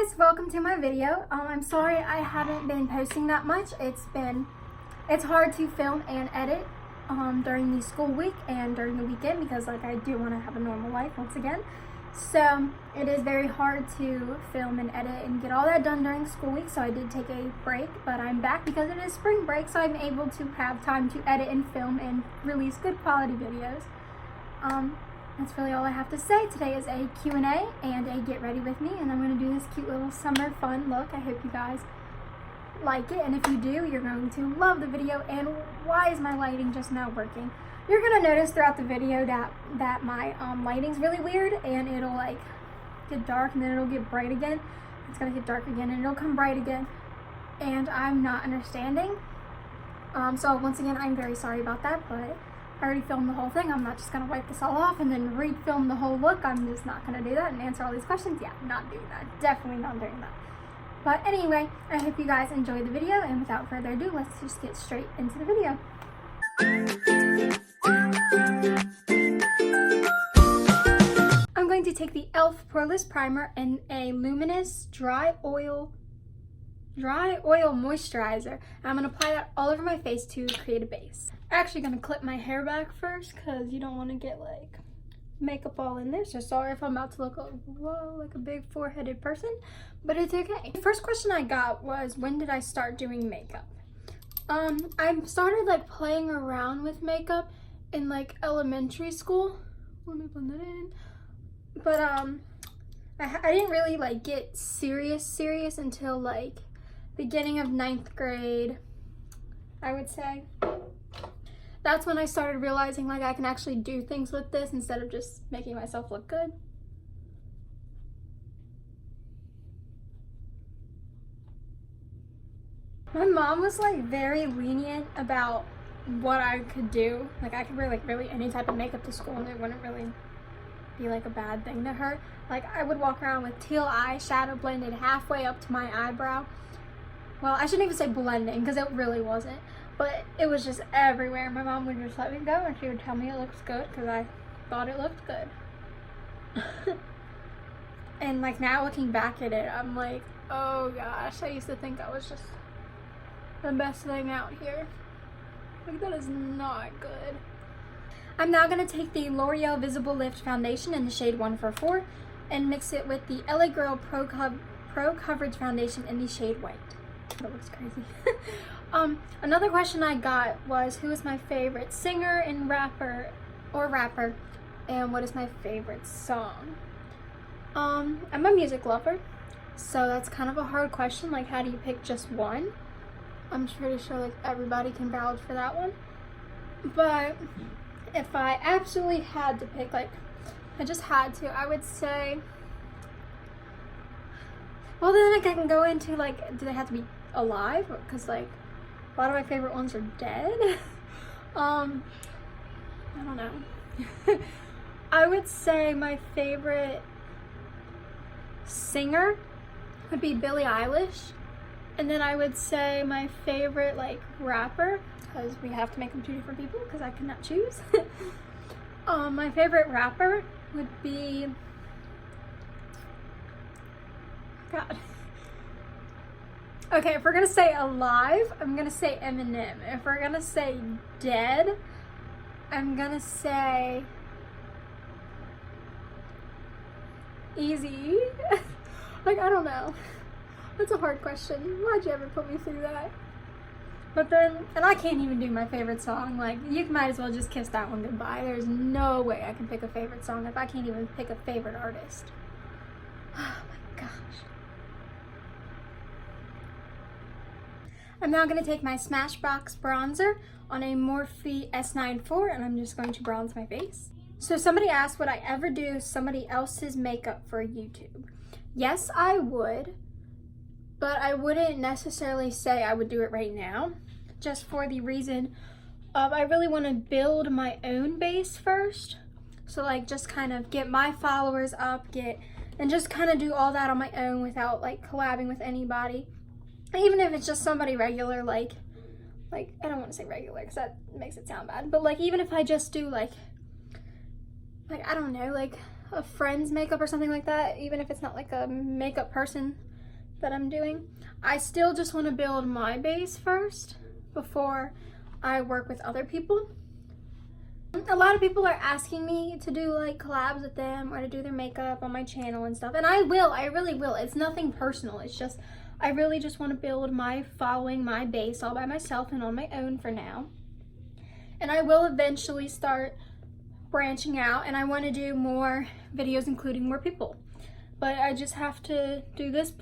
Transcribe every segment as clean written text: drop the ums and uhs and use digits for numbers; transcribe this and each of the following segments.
guys, welcome to my video. I'm sorry I haven't been posting that much. It's hard to film and edit during the school week and during the weekend because I do want to have a normal life once again. So it is very hard to film and edit and get all that done during school week. So I did take a break, but I'm back because it is spring break, so I'm able to have time to edit and film and release good quality videos. That's really all I have to say. Today is a Q&A and a get ready with me, and I'm going to do this cute little summer fun look. I hope you guys like it, and if you do, you're going to love the video. And why is my lighting just now working? You're going to notice throughout the video that my lighting's really weird, and it'll get dark and then it'll get bright again. It's going to get dark again and it'll come bright again, and I'm not understanding. So once again, I'm very sorry about that, but I already filmed the whole thing. I'm not just going to wipe this all off and then re-film the whole look. I'm just not going to do that and answer all these questions. Yeah, not doing that. Definitely not doing that. But anyway, I hope you guys enjoyed the video, and without further ado, let's just get straight into the video. I'm going to take the e.l.f. Poreless Primer and a luminous dry oil moisturizer. I'm going to apply that all over my face to create a base. I'm actually going to clip my hair back first because you don't want to get makeup all in there. So sorry if I'm about to look like a big foreheaded person, but it's okay. The first question I got was, when did I start doing makeup? I started playing around with makeup in elementary school. Let me blend that in. But I didn't really get serious until beginning of 9th grade, I would say. That's when I started realizing I can actually do things with this instead of just making myself look good. My mom was very lenient about what I could do. I could wear really any type of makeup to school and it wouldn't really be a bad thing to her. I would walk around with teal eyeshadow blended halfway up to my eyebrow. Well, I shouldn't even say blending because it really wasn't, but it was just everywhere. My mom would just let me go and she would tell me it looks good because I thought it looked good. And now looking back at it, I'm oh gosh, I used to think I was just the best thing out here. That is not good. I'm now going to take the L'Oreal Visible Lift Foundation in the shade 144 and mix it with the LA Girl Pro Coverage Foundation in the shade White. That looks crazy. Another question I got was, who is my favorite singer and rapper, and what is my favorite song? I'm a music lover, so that's kind of a hard question. How do you pick just one? I'm pretty sure everybody can vouch for that one. But if I absolutely had to pick, I just had to, I would say, well, then I can go into do they have to be alive? Because a lot of my favorite ones are dead. I don't know. I would say my favorite singer would be Billie Eilish, and then I would say my favorite rapper, because we have to make them two different people because I cannot choose. My favorite rapper would be, God. Okay, if we're gonna say alive, I'm gonna say Eminem. If we're gonna say dead, I'm gonna say Easy. I don't know. That's a hard question. Why'd you ever put me through that? But then, and I can't even do my favorite song. You might as well just kiss that one goodbye. There's no way I can pick a favorite song if I can't even pick a favorite artist. Oh my gosh. I'm now going to take my Smashbox bronzer on a Morphe S94, and I'm just going to bronze my face. So somebody asked, would I ever do somebody else's makeup for YouTube? Yes, I would. But I wouldn't necessarily say I would do it right now, just for the reason of I really want to build my own base first. So just kind of get my followers up, and just kind of do all that on my own without collabing with anybody. Even if it's just somebody regular, I don't want to say regular because that makes it sound bad, but even if I just do I don't know, a friend's makeup or something like that, even if it's not a makeup person that I'm doing. I still just want to build my base first before I work with other people. A lot of people are asking me to do like collabs with them or to do their makeup on my channel and stuff, and I really will. It's nothing personal. It's just I really just want to build my following, my base all by myself and on my own for now. And I will eventually start branching out, and I want to do more videos including more people. But I just have to do this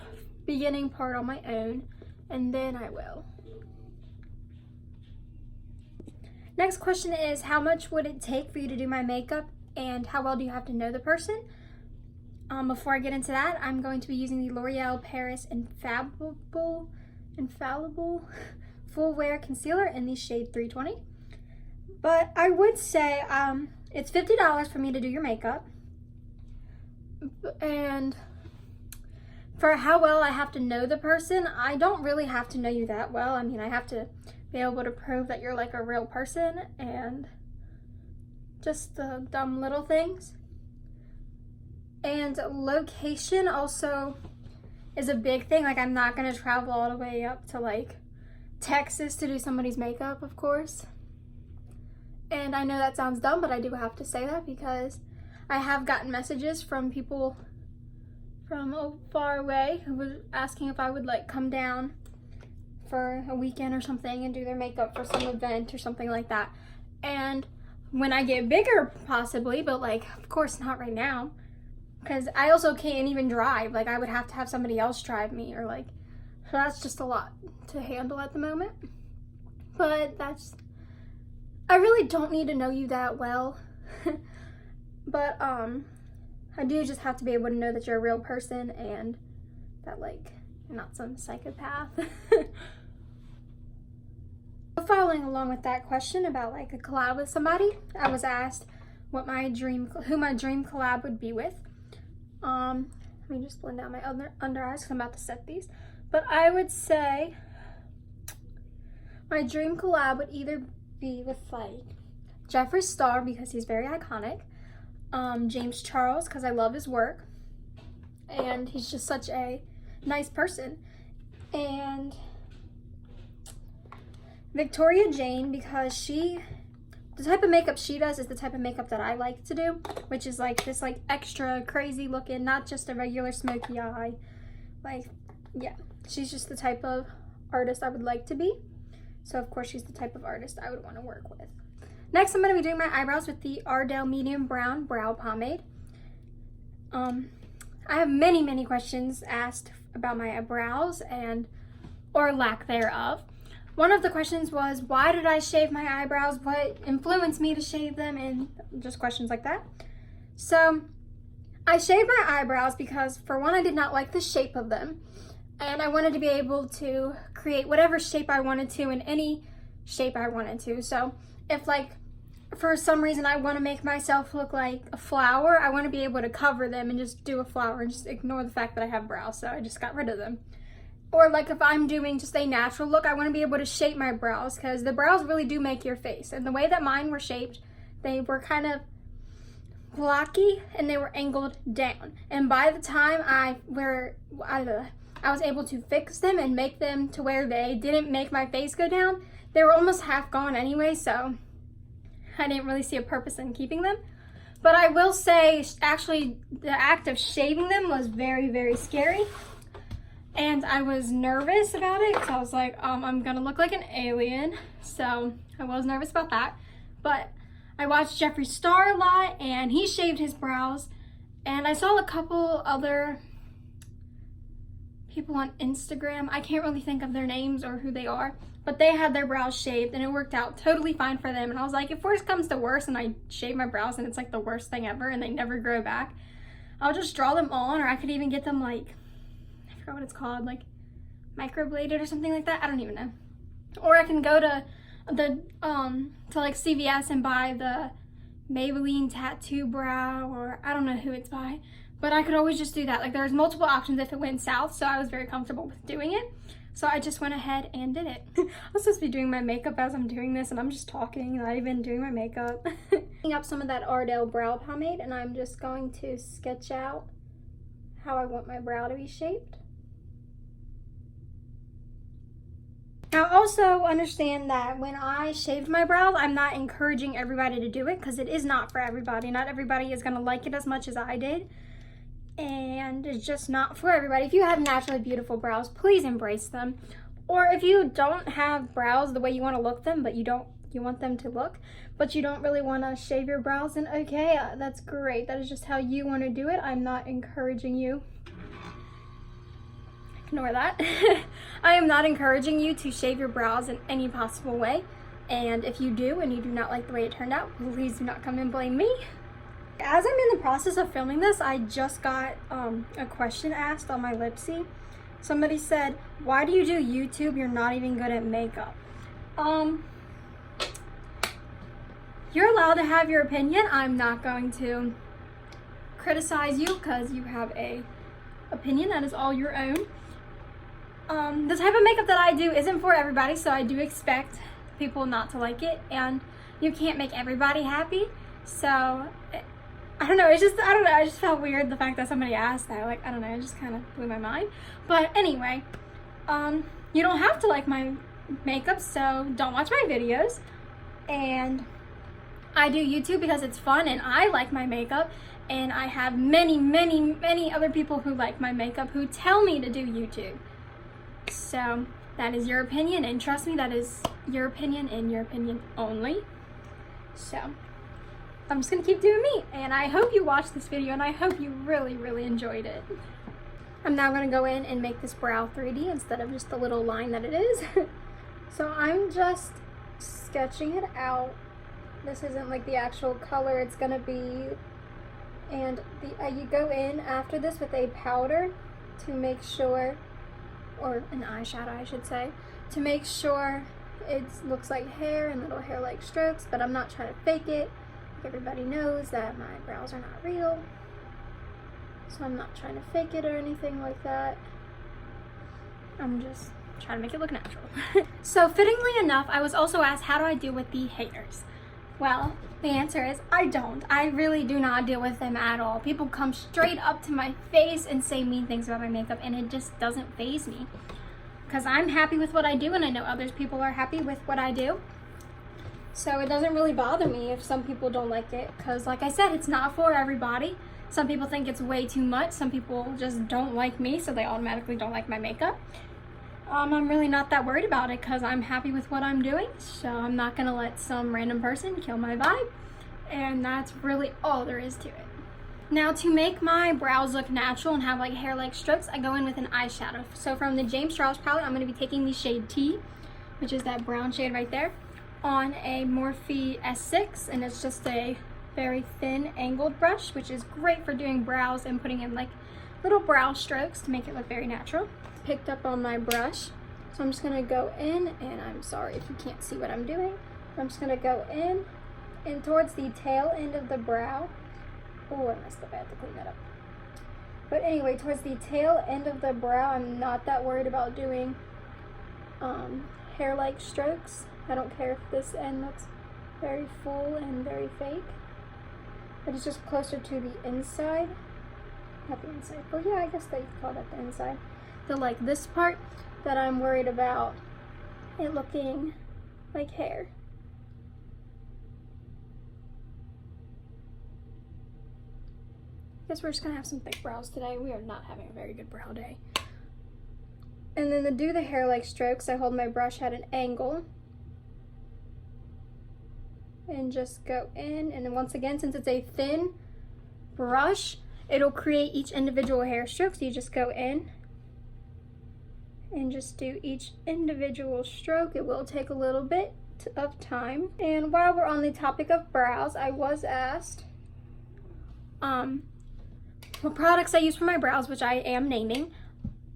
beginning part on my own, and then I will. Next question is, how much would it take for you to do my makeup, and how well do you have to know the person? Before I get into that, I'm going to be using the L'Oreal Paris Infallible Full Wear Concealer in the shade 320. But I would say it's $50 for me to do your makeup. And for how well I have to know the person, I don't really have to know you that well. I mean, I have to be able to prove that you're like a real person and just the dumb little things. And location also is a big thing. Like, I'm not gonna travel all the way up to like Texas to do somebody's makeup, of course. And I know that sounds dumb, but I do have to say that because I have gotten messages from people from far away who was asking if I would like come down for a weekend or something and do their makeup for some event or something like that. And when I get bigger, possibly, but like, of course not right now, because I also can't even drive. Like, I would have to have somebody else drive me, or like, so that's just a lot to handle at the moment. But I really don't need to know you that well. But I do just have to be able to know that you're a real person and that like you're not some psychopath. Following along with that question about like a collab with somebody, I was asked who my dream collab would be with. Let me just blend out my under eyes because I'm about to set these. But I would say my dream collab would either be with like Jeffree Star because he's very iconic, James Charles because I love his work and he's just such a nice person, and Victoria Jane because the type of makeup she does is the type of makeup that I like to do, which is like this like extra crazy looking, not just a regular smoky eye. Like, yeah, she's just the type of artist I would like to be. So of course she's the type of artist I would want to work with. Next, I'm going to be doing my eyebrows with the Ardell Medium Brown Brow Pomade. I have many questions asked about my eyebrows or lack thereof. One of the questions was, why did I shave my eyebrows? What influenced me to shave them? And just questions like that. So I shaved my eyebrows because, for one, I did not like the shape of them. And I wanted to be able to create whatever shape I wanted to in any shape I wanted to. So if like, for some reason I want to make myself look like a flower, I want to be able to cover them and just do a flower and just ignore the fact that I have brows. So I just got rid of them. Or like if I'm doing just a natural look, I want to be able to shape my brows because the brows really do make your face. And the way that mine were shaped, they were kind of blocky and they were angled down. And by the time I was able to fix them and make them to where they didn't make my face go down, they were almost half gone anyway, so I didn't really see a purpose in keeping them. But I will say, actually, the act of shaving them was very scary. And I was nervous about it because I was like, I'm gonna look like an alien. So I was nervous about that. But I watched Jeffree Star a lot and he shaved his brows. And I saw a couple other people on Instagram. I can't really think of their names or who they are, but they had their brows shaved and it worked out totally fine for them. And I was like, if worse comes to worse and I shave my brows and it's like the worst thing ever and they never grow back, I'll just draw them on, or I could even get them like, I forgot what it's called, like microbladed or something like that. I don't even know. Or I can go to like CVS and buy the Maybelline tattoo brow, or I don't know who it's by, but I could always just do that. Like, there's multiple options if it went south, so I was very comfortable with doing it. So I just went ahead and did it. I'm supposed to be doing my makeup as I'm doing this, and I'm just talking, not even doing my makeup. Picking up some of that Ardell brow pomade, and I'm just going to sketch out how I want my brow to be shaped. Now also understand that when I shaved my brows, I'm not encouraging everybody to do it because it is not for everybody. Not everybody is going to like it as much as I did. And it's just not for everybody. If you have naturally beautiful brows, please embrace them. Or if you don't have brows the way you want to look them, but you want them to look, but you don't really want to shave your brows, then okay, that's great. That is just how you want to do it. I'm not encouraging you. Ignore that. I am not encouraging you to shave your brows in any possible way. And if you do and you do not like the way it turned out, please do not come and blame me. As I'm in the process of filming this, I just got a question asked on my Lipsy. Somebody said, why do you do YouTube? You're not even good at makeup. You're allowed to have your opinion. I'm not going to criticize you because you have a opinion that is all your own. The type of makeup that I do isn't for everybody, so I do expect people not to like it, and you can't make everybody happy. So I don't know, I just felt weird the fact that somebody asked that. Like, I don't know, it just kind of blew my mind. But anyway, you don't have to like my makeup, so don't watch my videos. And I do YouTube because it's fun and I like my makeup, and I have many other people who like my makeup who tell me to do YouTube. So that is your opinion, and trust me, that is your opinion and your opinion only. So I'm just gonna keep doing me, and I hope you watched this video, and I hope you really enjoyed it. I'm now gonna go in and make this brow 3D instead of just the little line that it is. So I'm just sketching it out. This isn't like the actual color it's gonna be. And you go in after this with a powder to make sure, or an eyeshadow I should say, to make sure it looks like hair and little hair-like strokes, but I'm not trying to fake it. Everybody knows that my brows are not real, so I'm not trying to fake it or anything like that. I'm just trying to make it look natural. So fittingly enough, I was also asked, how do I deal with the haters? Well, the answer is I don't. I really do not deal with them at all. People come straight up to my face and say mean things about my makeup, and it just doesn't faze me. Because I'm happy with what I do, and I know other people are happy with what I do. So it doesn't really bother me if some people don't like it, because like I said, it's not for everybody. Some people think it's way too much. Some people just don't like me, so they automatically don't like my makeup. I'm really not that worried about it because I'm happy with what I'm doing, so I'm not gonna let some random person kill my vibe, and that's really all there is to it. Now, to make my brows look natural and have like hair-like strokes, I go in with an eyeshadow. So from the James Charles palette, I'm gonna be taking the shade T, which is that brown shade right there, on a Morphe S6, and it's just a very thin angled brush, which is great for doing brows and putting in like little brow strokes to make it look very natural. Picked up on my brush, so I'm just gonna go in, and I'm sorry if you can't see what I'm doing. I'm just gonna go in and towards the tail end of the brow. Oh, I messed up, I have to clean that up. But anyway, towards the tail end of the brow, I'm not that worried about doing hair-like strokes. I don't care if this end looks very full and very fake, but it's just closer to the inside. Not the inside, but yeah, I guess they call that the inside. So like this part that I'm worried about it looking like hair. Guess we're just gonna have some thick brows today. We are not having a very good brow day. And then to do the hair-like strokes, I hold my brush at an angle and just go in, and then once again, since it's a thin brush, it'll create each individual hair stroke. So you just go in and just do each individual stroke. It will take a little bit of time. And while we're on the topic of brows, I was asked what products I use for my brows, which I am naming,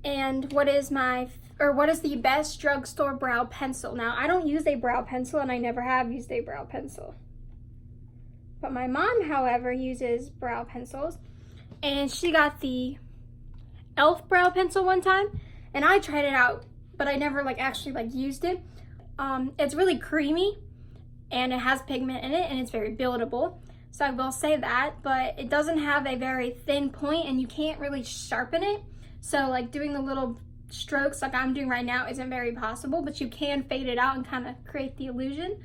and what is the best drugstore brow pencil. Now, I don't use a brow pencil, and I never have used a brow pencil. But my mom, however, uses brow pencils, and she got the e.l.f. brow pencil one time, and I tried it out, but I never actually used it. It's really creamy, and it has pigment in it, and it's very buildable. So I will say that, but it doesn't have a very thin point, and you can't really sharpen it. So doing the little strokes like I'm doing right now isn't very possible, but you can fade it out and kind of create the illusion.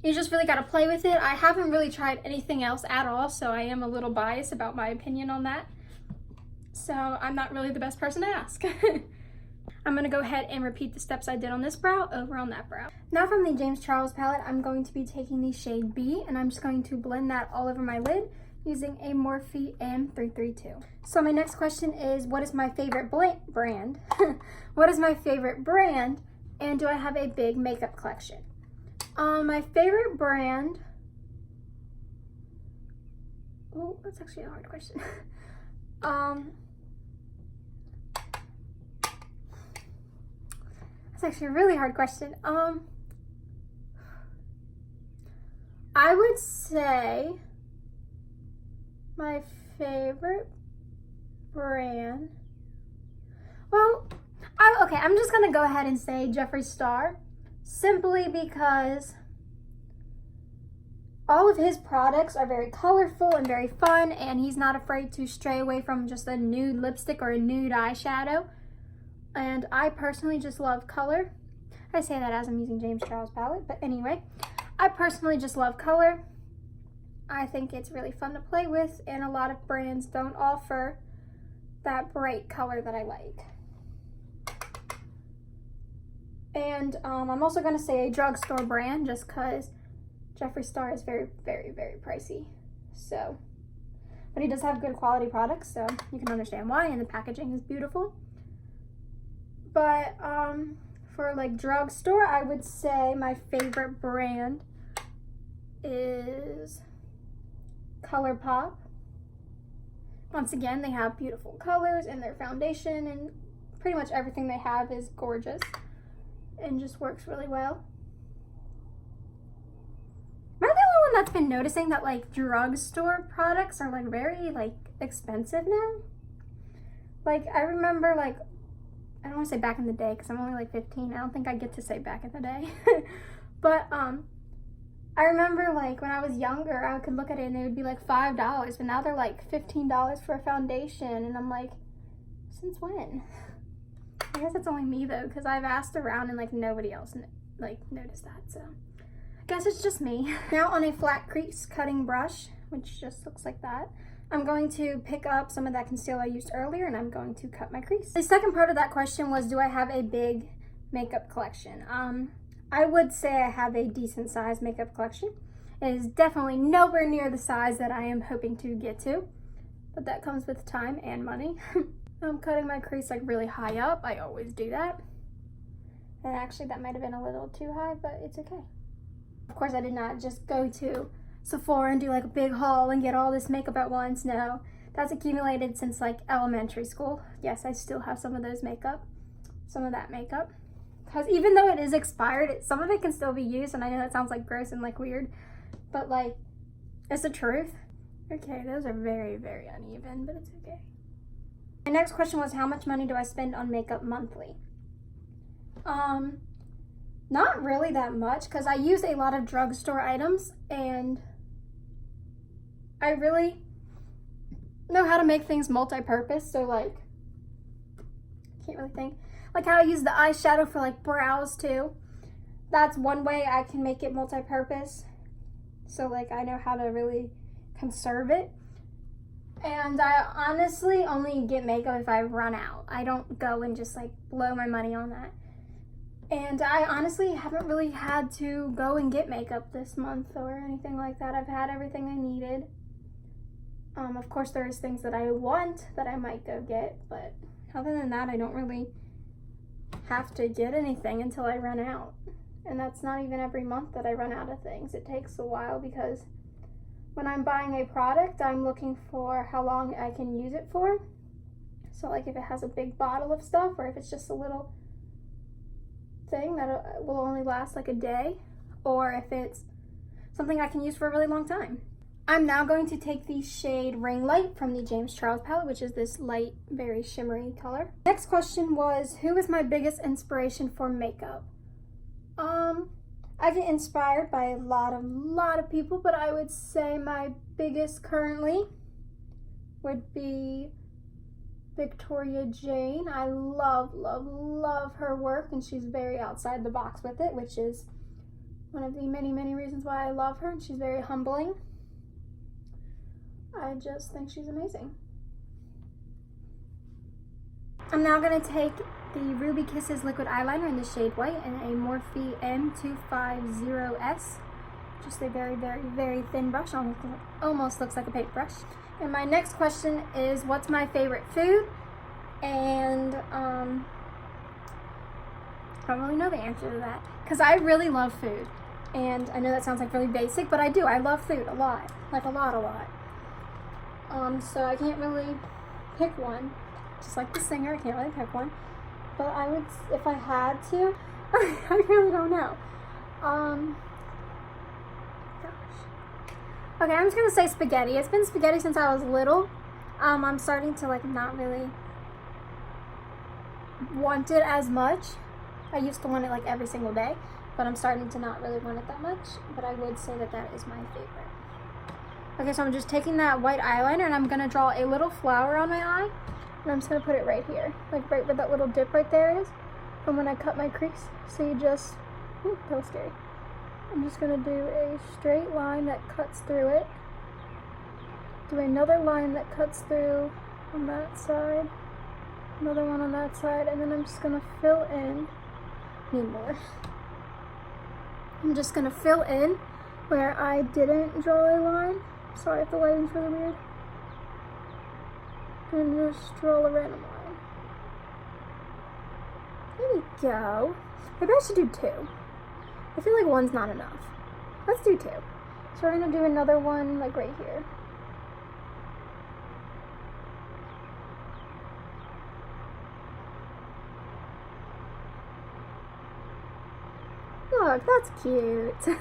You just really got to play with it. I haven't really tried anything else at all, so I am a little biased about my opinion on that. So I'm not really the best person to ask. I'm going to go ahead and repeat the steps I did on this brow over on that brow. Now from the James Charles palette, I'm going to be taking the shade B, and I'm just going to blend that all over my lid using a Morphe M332. So my next question is, what is my favorite brand? What is my favorite brand, and do I have a big makeup collection? My favorite brand, oh, that's actually a hard question. That's actually a really hard question. I would say my favorite brand, well, okay, I'm just gonna go ahead and say Jeffree Star, simply because all of his products are very colorful and very fun, and he's not afraid to stray away from just a nude lipstick or a nude eyeshadow. And I personally just love color. I say that as I'm using James Charles palette, but anyway, I personally just love color. I think it's really fun to play with, and a lot of brands don't offer that bright color that I like. And I'm also going to say a drugstore brand, just because Jeffree Star is very, very, very pricey. So, but he does have good quality products, so you can understand why, and the packaging is beautiful. But for like drugstore, I would say my favorite brand is ColourPop. Once again, they have beautiful colors, and their foundation and pretty much everything they have is gorgeous and just works really well. Am I the only one that's been noticing that like drugstore products are like very like expensive now? Like I remember, like, I don't want to say back in the day because I'm only like 15. I don't think I get to say back in the day. But I remember like when I was younger, I could look at it and it would be like $5, but now they're like $15 for a foundation, and I'm like, since when? I guess it's only me though, because I've asked around and like nobody else like noticed that, so I guess it's just me. Now on a flat crease cutting brush, which just looks like that, I'm going to pick up some of that concealer I used earlier, and I'm going to cut my crease. The second part of that question was, do I have a big makeup collection? I would say I have a decent sized makeup collection. It is definitely nowhere near the size that I am hoping to get to, but that comes with time and money. I'm cutting my crease like really high up. I always do that. And actually that might have been a little too high, but it's okay. Of course, I did not just go to Sephora and do like a big haul and get all this makeup at once. No, that's accumulated since like elementary school. Yes, I still have some of that makeup. Because even though it is expired, some of it can still be used, and I know that sounds like gross and like weird, but like, it's the truth. Okay, those are very, very uneven, but it's okay. My next question was, how much money do I spend on makeup monthly? Not really that much, because I use a lot of drugstore items, and I really know how to make things multi-purpose. So like, I can't really think. Like how I use the eyeshadow for like brows too. That's one way I can make it multi-purpose. So like I know how to really conserve it. And I honestly only get makeup if I run out. I don't go and just like blow my money on that. And I honestly haven't really had to go and get makeup this month or anything like that. I've had everything I needed. Of course there's things that I want that I might go get, but other than that, I don't really have to get anything until I run out. And that's not even every month that I run out of things. It takes a while, because when I'm buying a product, I'm looking for how long I can use it for. So like if it has a big bottle of stuff, or if it's just a little thing that will only last like a day, or if it's something I can use for a really long time. I'm now going to take the shade Ring Light from the James Charles palette, which is this light, very shimmery color. Next question was, who is my biggest inspiration for makeup? I get inspired by a lot of people, but I would say my biggest currently would be Victoria Jane. I love, love, love her work, and she's very outside the box with it, which is one of the many, many reasons why I love her, and she's very humbling. I just think she's amazing. I'm now going to take the Ruby Kisses liquid eyeliner in the shade white and a Morphe M250S. Just a very, very, very thin brush, almost looks like a paintbrush. And my next question is, what's my favorite food? And I don't really know the answer to that, because I really love food. And I know that sounds like really basic, but I do. I love food a lot, like a lot. So I can't really pick one. Just like the singer, I can't really pick one. But I would, if I had to, I really don't know. Okay, I'm just gonna say spaghetti. It's been spaghetti since I was little. I'm starting to like not really want it as much. I used to want it like every single day, but I'm starting to not really want it that much. But I would say that that is my favorite. Okay, so I'm just taking that white eyeliner and I'm gonna draw a little flower on my eye. And I'm just gonna put it right here, like right where that little dip right there is, from when I cut my crease. So you just, ooh, that was scary. I'm just gonna do a straight line that cuts through it. Do another line that cuts through on that side. Another one on that side, and then I'm just gonna fill in. Need more. I'm just gonna fill in where I didn't draw a line. Sorry if the lighting's really weird. And just draw a random line. There we go. Maybe I should do two. I feel like one's not enough. Let's do two. So we're gonna do another one like right here. Look, that's cute.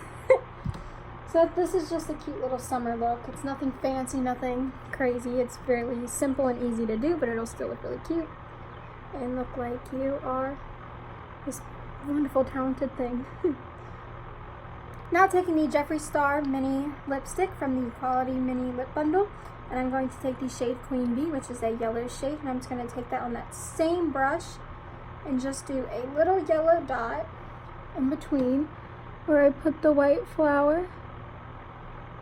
So this is just a cute little summer look. It's nothing fancy, nothing crazy. It's fairly simple and easy to do, but it'll still look really cute and look like you are this wonderful, talented thing. Now taking the Jeffree Star mini lipstick from the Quality Mini Lip Bundle, and I'm going to take the shade Queen Bee, which is a yellow shade, and I'm just going to take that on that same brush and just do a little yellow dot in between where I put the white flower.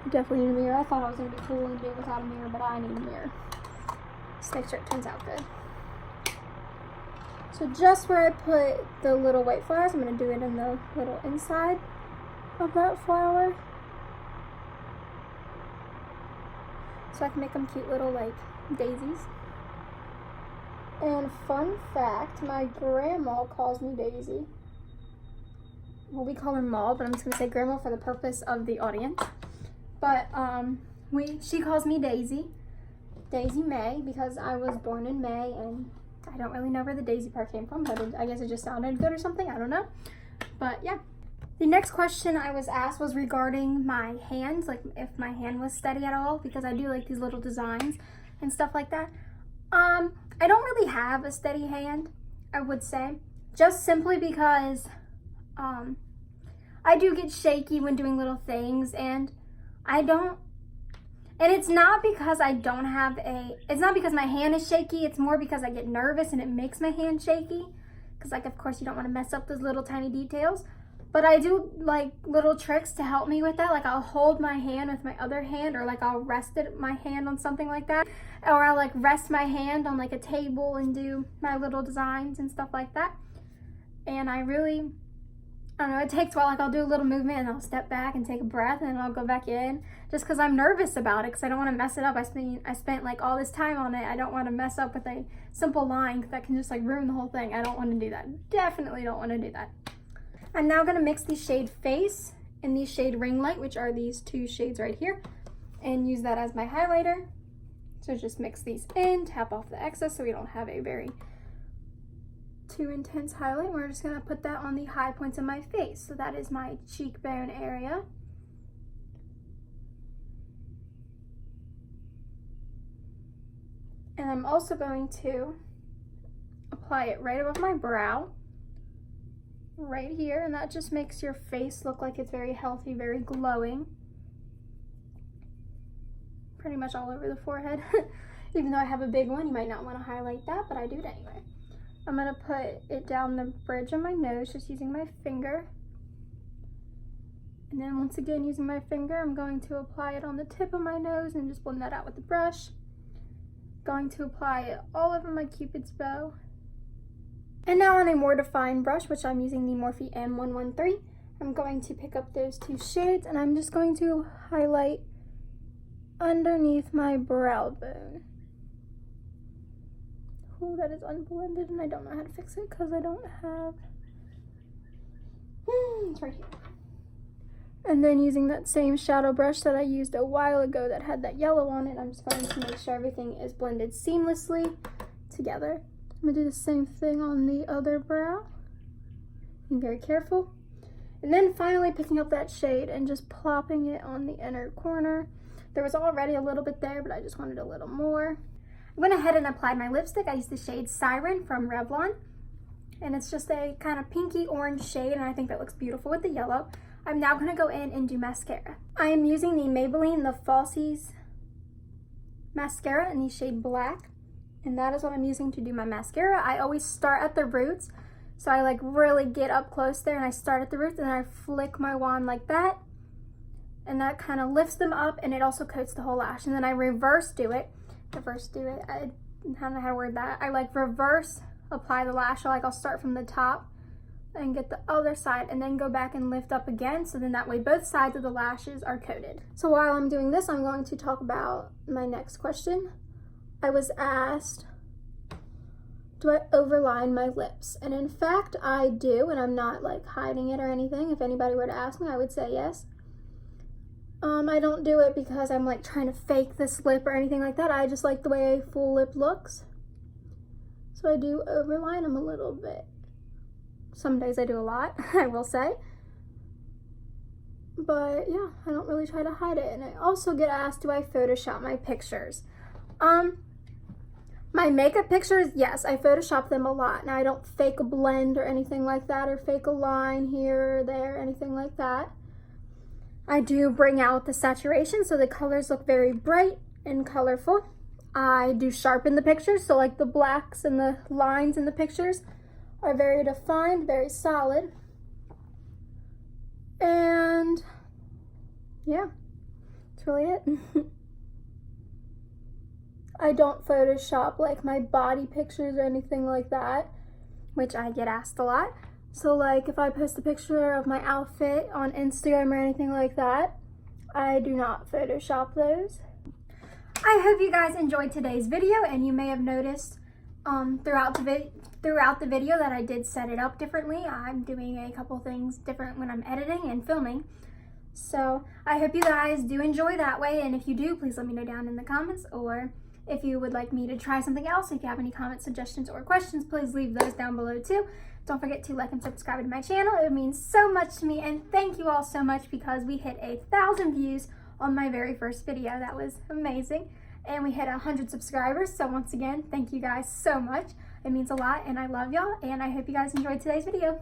I definitely need a mirror. I thought I was going to be cool and do it without a mirror, but I need a mirror. Just make sure it turns out good. So just where I put the little white flowers, I'm going to do it in the little inside of that flower. So I can make them cute little like daisies. And fun fact, my grandma calls me Daisy. Well, we call her Ma, but I'm just going to say grandma for the purpose of the audience. But she calls me Daisy May, because I was born in May, and I don't really know where the Daisy part came from, but I guess it just sounded good or something, I don't know. But yeah. The next question I was asked was regarding my hands, like if my hand was steady at all, because I do like these little designs and stuff like that. I don't really have a steady hand, I would say, just simply because I do get shaky when doing little things, and it's not because it's not because my hand is shaky, it's more because I get nervous and it makes my hand shaky. Because like, of course, you don't want to mess up those little tiny details. But I do like little tricks to help me with that. Like I'll hold my hand with my other hand, or like I'll rest my hand on something like that. Or I'll like rest my hand on like a table and do my little designs and stuff like that. And I don't know, it takes a while. Like I'll do a little movement and I'll step back and take a breath and I'll go back in, just because I'm nervous about it, because I don't want to mess it up. I spent like all this time on it. I don't want to mess up with a simple line that can just like ruin the whole thing. I don't want to do that. Definitely don't want to do that. I'm now going to mix the shade Face and the shade Ring Light, which are these two shades right here, and use that as my highlighter. So just mix these in, tap off the excess so we don't have a very too intense highlight. We're just going to put that on the high points of my face. So that is my cheekbone area. And I'm also going to apply it right above my brow, right here, and that just makes your face look like it's very healthy, very glowing. Pretty much all over the forehead. Even though I have a big one, you might not want to highlight that, but I do it anyway. I'm going to put it down the bridge of my nose, just using my finger. And then once again, using my finger, I'm going to apply it on the tip of my nose and just blend that out with the brush. Going to apply it all over my Cupid's bow. And now on a more defined brush, which I'm using the Morphe M113, I'm going to pick up those two shades and I'm just going to highlight underneath my brow bone. Oh, that is unblended and I don't know how to fix it because I don't have... it's right here. And then using that same shadow brush that I used a while ago that had that yellow on it, I'm just going to make sure everything is blended seamlessly together. I'm going to do the same thing on the other brow. Being very careful. And then finally picking up that shade and just plopping it on the inner corner. There was already a little bit there, but I just wanted a little more. I went ahead and applied my lipstick. I used the shade Siren from Revlon. And it's just a kind of pinky orange shade, and I think that looks beautiful with the yellow. I'm now going to go in and do mascara. I am using the Maybelline The Falsies mascara in the shade Black. And that is what I'm using to do my mascara. I always start at the roots. So I like really get up close there and I start at the roots and then I flick my wand like that. And that kind of lifts them up and it also coats the whole lash. And then I reverse do it. I don't know how to word that. I like reverse apply the lash. So like I'll start from the top and get the other side and then go back and lift up again. So then that way both sides of the lashes are coated. So while I'm doing this, I'm going to talk about my next question. I was asked, do I overline my lips? And in fact, I do, and I'm not like hiding it or anything. If anybody were to ask me, I would say yes. I don't do it because I'm like trying to fake this lip or anything like that. I just like the way a full lip looks. So I do overline them a little bit. Some days I do a lot, I will say. But yeah, I don't really try to hide it. And I also get asked, do I Photoshop my pictures? My makeup pictures, yes, I Photoshop them a lot. Now I don't fake a blend or anything like that, or fake a line here or there, anything like that. I do bring out the saturation so the colors look very bright and colorful. I do sharpen the pictures, so like the blacks and the lines in the pictures are very defined, very solid. And yeah, that's really it. I don't Photoshop like my body pictures or anything like that, which I get asked a lot. So like if I post a picture of my outfit on Instagram or anything like that, I do not Photoshop those. I hope you guys enjoyed today's video, and you may have noticed throughout the video that I did set it up differently. I'm doing a couple things different when I'm editing and filming. So I hope you guys do enjoy that way, and if you do, please let me know down in the comments, or if you would like me to try something else, if you have any comments, suggestions, or questions, please leave those down below too. Don't forget to like and subscribe to my channel. It means so much to me, and thank you all so much because we hit 1,000 views on my very first video. That was amazing. And we hit 100 subscribers. So once again, thank you guys so much. It means a lot, and I love y'all, and I hope you guys enjoyed today's video.